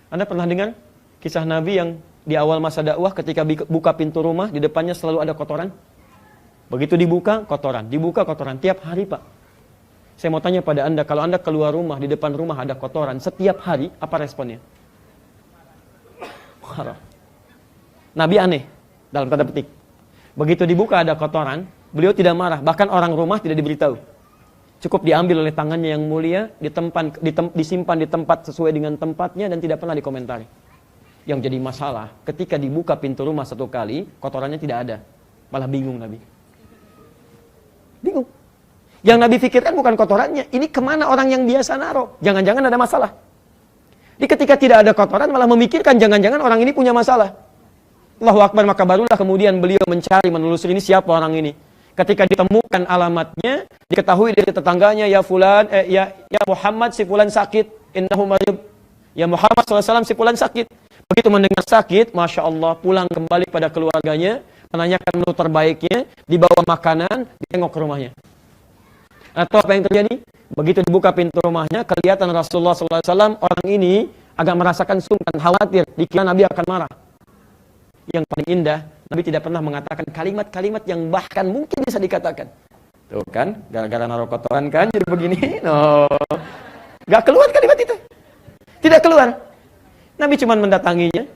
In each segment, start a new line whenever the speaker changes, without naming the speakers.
Anda pernah dengar kisah Nabi yang di awal masa dakwah ketika buka pintu rumah, di depannya selalu ada kotoran? Begitu dibuka, kotoran. Dibuka, kotoran. Tiap hari, Pak. Saya mau tanya pada Anda, kalau Anda keluar rumah, di depan rumah ada kotoran, setiap hari, apa responnya? Marah. Nabi aneh, dalam tanda petik. Begitu dibuka ada kotoran, beliau tidak marah. Bahkan orang rumah tidak diberitahu. Cukup diambil oleh tangannya yang mulia, disimpan di tempat sesuai dengan tempatnya, dan tidak pernah dikomentari. Yang jadi masalah, ketika dibuka pintu rumah satu kali, kotorannya tidak ada. Malah bingung Nabi. Bingung. Yang Nabi pikirkan bukan kotorannya, ini kemana orang yang biasa naruh. Jangan-jangan ada masalah. Jadi ketika tidak ada kotoran, malah memikirkan jangan-jangan orang ini punya masalah. Allahu Akbar, maka barulah kemudian beliau mencari, menelusuri ini siapa orang ini. Ketika ditemukan alamatnya, diketahui dari tetangganya, ya fulan, ya Muhammad si fulan sakit, innahu marid. Ya Muhammad SAW si fulan sakit. Begitu mendengar sakit, Masya Allah, pulang kembali pada keluarganya, menanyakan menu terbaiknya, dibawa makanan, ditengok ke rumahnya. Atau apa yang terjadi? Begitu dibuka pintu rumahnya, kelihatan Rasulullah SAW, orang ini agak merasakan sungkan, khawatir, dikira Nabi akan marah. Yang paling indah, Nabi tidak pernah mengatakan kalimat-kalimat yang bahkan mungkin bisa dikatakan. Tuh kan, gara-gara naruh kotoran kan, jadi begini. No. Gak keluar kalimat itu. Tidak keluar. Nabi cuma mendatanginya,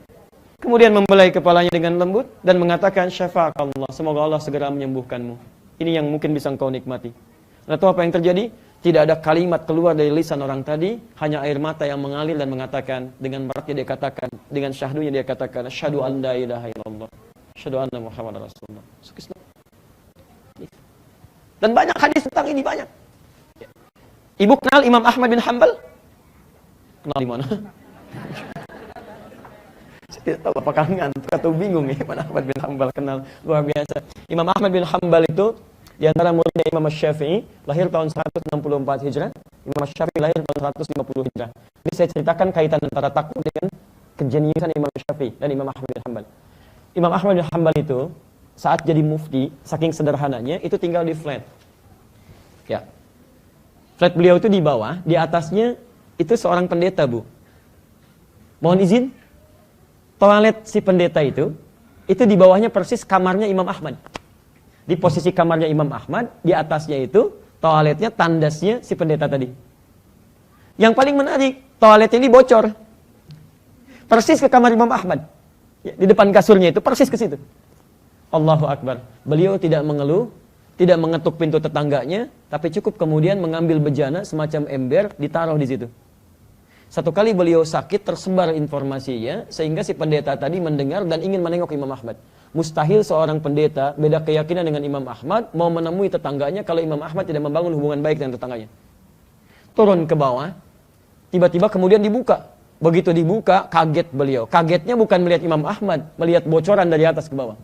kemudian membelai kepalanya dengan lembut, dan mengatakan, syafa'akallah, semoga Allah segera menyembuhkanmu. Ini yang mungkin bisa engkau nikmati. Atau apa yang terjadi? Tidak ada kalimat keluar dari lisan orang tadi, hanya air mata yang mengalir dan mengatakan, dengan beratnya dia katakan, dengan syahdunya dia katakan, asyhadu an la ilaha illallah, asyhadu anna Muhammadar Rasulullah. Dan banyak hadis tentang ini, banyak. Ibu kenal Imam Ahmad bin Hanbal? Kenal di mana? Saya tidak tahu apakah ngantuk atau bingung ya, Imam Ahmad bin Hanbal kenal, luar biasa. Imam Ahmad bin Hanbal itu di antara muridnya Imam Syafi'i, lahir tahun 164 Hijrah. Imam Syafi'i lahir tahun 150 Hijrah. Ini saya ceritakan kaitan antara takwa dengan kejeniusan Imam Syafi'i dan Imam Ahmad bin Hanbal. Imam Ahmad bin Hanbal itu saat jadi mufti, saking sederhananya, itu tinggal di flat. Ya. Flat beliau itu di bawah, di atasnya itu seorang pendeta, Bu. Mohon izin, toilet si pendeta itu di bawahnya persis kamarnya Imam Ahmad. Di posisi kamarnya Imam Ahmad, di atasnya itu toiletnya, tandasnya si pendeta tadi. Yang paling menarik, toiletnya ini bocor. Persis ke kamar Imam Ahmad. Ya, di depan kasurnya itu, persis ke situ. Allahu Akbar. Beliau tidak mengeluh, tidak mengetuk pintu tetangganya, tapi cukup kemudian mengambil bejana semacam ember, ditaruh di situ. Satu kali beliau sakit, tersebar informasinya, sehingga si pendeta tadi mendengar dan ingin menengok Imam Ahmad. Mustahil seorang pendeta, beda keyakinan dengan Imam Ahmad, mau menemui tetangganya kalau Imam Ahmad tidak membangun hubungan baik dengan tetangganya. Turun ke bawah, tiba-tiba kemudian dibuka. Begitu dibuka, kaget beliau. Kagetnya bukan melihat Imam Ahmad, melihat bocoran dari atas ke bawah.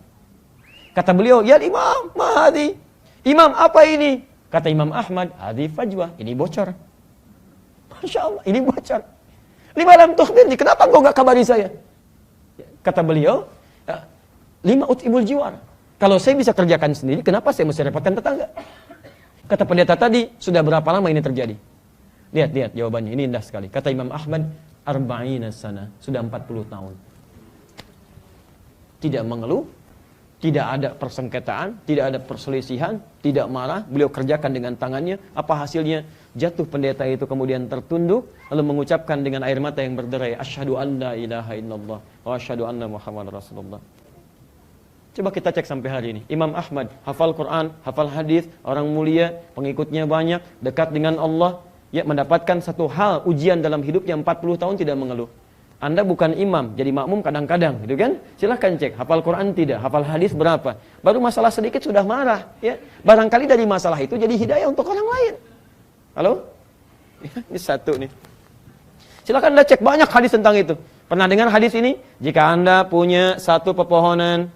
Kata beliau, ya Imam, mahadi. Imam, apa ini? Kata Imam Ahmad, hadi fajwah, ini bocor. Masya Allah, ini bocor. Lima lam tukhbirni, kenapa engkau gak kabari saya? Kata beliau, lima utibul jiwar. Kalau saya bisa kerjakan sendiri, kenapa saya mesti repotkan tetangga? Kata pendeta tadi, sudah berapa lama ini terjadi? Lihat jawabannya, ini indah sekali. Kata Imam Ahmad, arba'ina sana, sudah 40 tahun. Tidak mengeluh, tidak ada persengketaan, tidak ada perselisihan, tidak marah, beliau kerjakan dengan tangannya. Apa hasilnya? Jatuh pendeta itu kemudian tertunduk, lalu mengucapkan dengan air mata yang berderai, asyhadu an la ilaha illallah wa asyhadu anna Muhammadar Rasulullah. Coba kita cek sampai hari ini. Imam Ahmad, hafal Quran, hafal hadis, orang mulia, pengikutnya banyak, dekat dengan Allah, ya mendapatkan satu hal, ujian dalam hidupnya 40 tahun tidak mengeluh. Anda bukan imam, jadi makmum kadang-kadang, gitu kan? Silahkan cek, hafal Quran tidak, hafal hadis berapa. Baru masalah sedikit sudah marah, ya. Barangkali dari masalah itu jadi hidayah untuk orang lain. Halo? Ya, ini satu nih. Silahkan Anda cek, banyak hadis tentang itu. Pernah dengar hadis ini? Jika Anda punya satu pepohonan,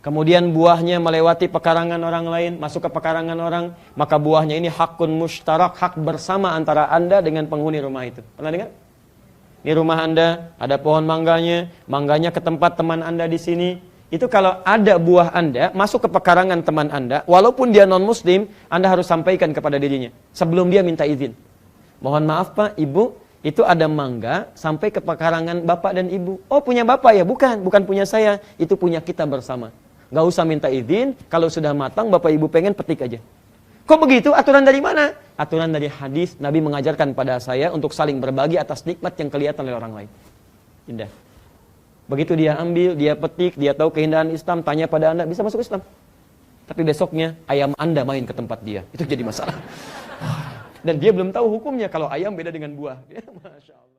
kemudian buahnya melewati pekarangan orang lain, masuk ke pekarangan orang, maka buahnya ini hakun mushtarak, hak bersama antara Anda dengan penghuni rumah itu. Pernah dengar? Ini rumah Anda, ada pohon mangganya, mangganya ke tempat teman Anda di sini. Itu kalau ada buah Anda masuk ke pekarangan teman Anda, walaupun dia non-muslim, Anda harus sampaikan kepada dirinya sebelum dia minta izin. Mohon maaf Pak, Ibu, Itu ada mangga sampai ke pekarangan bapak dan ibu. Oh, punya bapak ya? Bukan punya saya. Itu punya kita bersama. Gak usah minta izin. Kalau sudah matang, bapak ibu pengen petik aja. Kok begitu? Aturan dari mana? Aturan dari hadis. Nabi mengajarkan pada saya untuk saling berbagi atas nikmat yang kelihatan oleh orang lain. Indah. Begitu dia ambil, dia petik, dia tahu keindahan Islam, tanya pada Anda, bisa masuk Islam. Tapi besoknya ayam Anda main ke tempat dia. Itu jadi masalah. Dan dia belum tahu hukumnya kalau ayam beda dengan buah. Masya Allah.